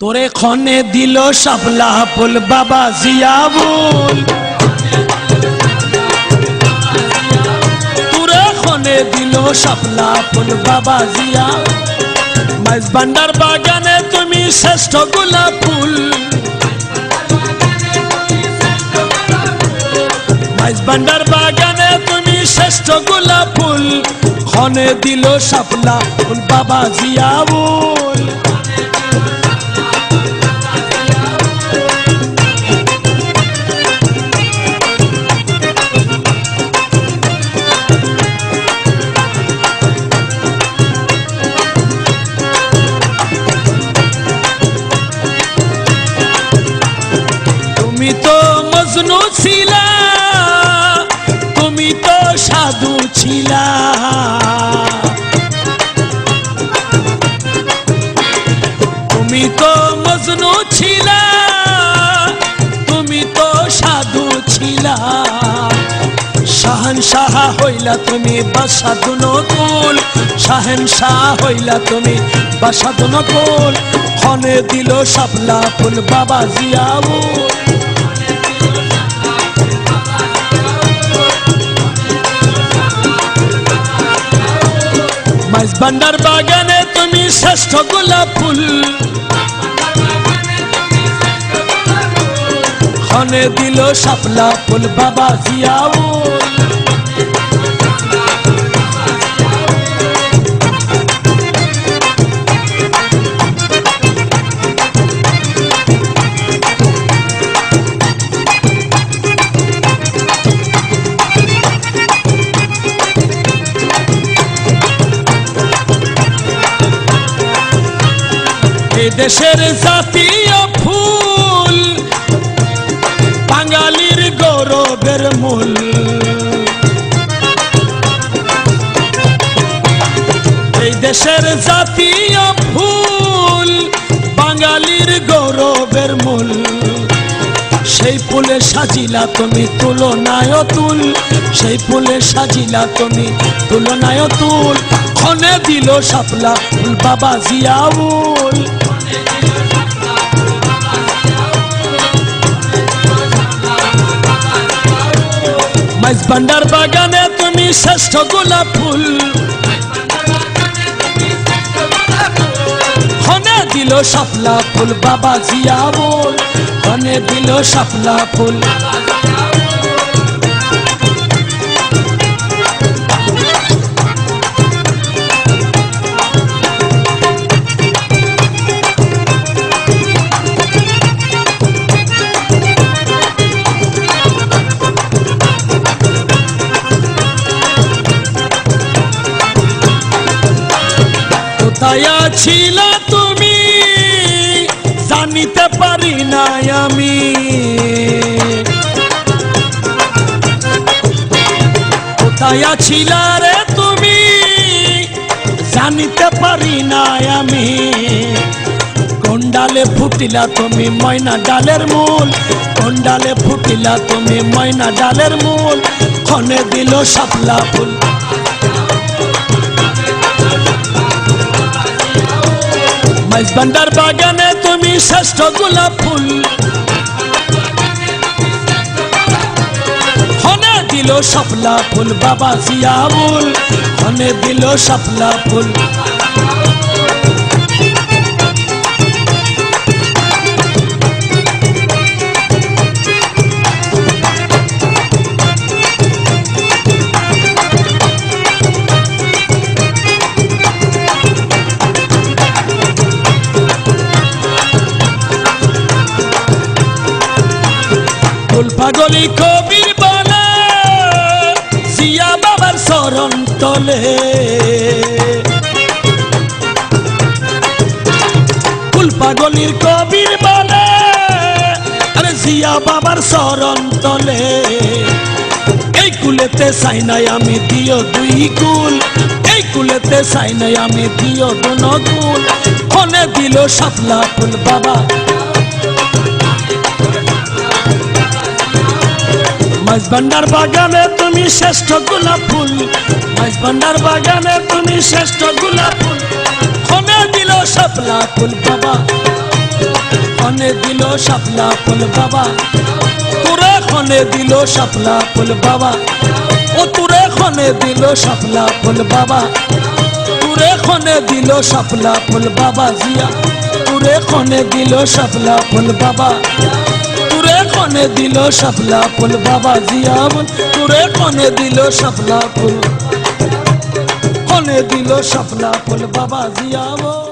তোরে খনে দিল শাপলা ফুল বাবা জিয়াবুল, তোরে খনে দিল শাপলা ফুল বাবা জিয়া। মাইজ ভান্ডার বাগানে তুমি শ্রেষ্ঠ গোলাপ ফুল, মাইজ ভান্ডার বাগানে তুমি শ্রেষ্ঠ গোলাপ ফুল, খনে দিল শাপলা ফুল বাবা জিয়াবুল। তুমি তো মজনু ছিলা, তুমি তো সাধু ছিলা, তুমি তো মজনু ছিলা, তুমি তো সাধু ছিলা। শাহনশাহ হইলা তুমি বাসাধু নকুল, শাহনশাহ হইলা তুমি বাসাধু নকুল, খনে দিল শাপলা ফুল বাবা জিয়াবুল। মাইজ ভান্ডার বাগানে তুমি শ্রেষ্ঠ গোলাপ ফুল, খনে দিল শাপলা ফুল বাবা জিয়াবুল। দেশের জাতীয় ফুল, বাঙালির গৌরবের মূল, এই দেশের জাতীয় ফুল, বাঙালির গৌরবের মূল। সেই ফুলে সাজিলা তুমি তুলনায় তুল, সেই ফুলে সাজিলা তুমি তুলনায় তুল, খনে দিল শাপলা ফুল বাবা জিয়াবুল। মাইজ ভান্ডার বাগানে তুমি শ্রেষ্ঠ গোলাপ ফুল, খনে দিল শাপলা ফুল বাবা জিয়াবুল, খনে দিল শাপলা ফুল। কোথায় ছিলা তুমি জানিতে পারি নাই আমি, কোথায় ছিলা রে তুমি জানিতে পারি নাই আমি। কোন ডালে ফুটিলা তুমি ময়না ডালের মূল, কোন ডালে ফুটিলা তুমি ময়না ডালের মূল, খনে দিল শাপলা ফুল। মাইজ ভান্ডার বাগানে তুমি শ্রেষ্ঠ গোলাপ ফুল, খনে দিল শাপলা ফুল বাবা জিয়াবুল, খনে দিল শাপলা ফুল। ফুল পাগলি কবির বলে জিয়া বাবার চরণ তলে, ফুল পাগলির কবির বলে আরে জিয়া বাবার চরণ তলে। এই কুলেতে চাই নাই আমি দিও দুই কুল, এই কুলেতে চাই নাই আমি দিও দুনকুল, খনে দিল শাপলা ফুল বাবা। মাইজ ভান্ডার বাগানে তুমি শ্রেষ্ঠ গোলাপ ফুল, মাইজ ভান্ডার বাগানে তুমি শ্রেষ্ঠ গোলাপ ফুল, খনে দিল শাপলা ফুল বাবা। খনে দিল শাপলা ফুল বাবা তোরে খনে দিল শাপলা ফুল বাবা ও তোরে খনে দিল শাপলা ফুল বাবা তোরে খনে দিল শাপলা ফুল বাবা জিয়া তোরে খনে দিল শাপলা ফুল বাবা তোরে খনে দিল শাপলা ফুল বাবা জিয়া বল তোরে খনে দিল শাপলা ফুল খনে দিল শাপলা ফুল বাবা জিয়া বল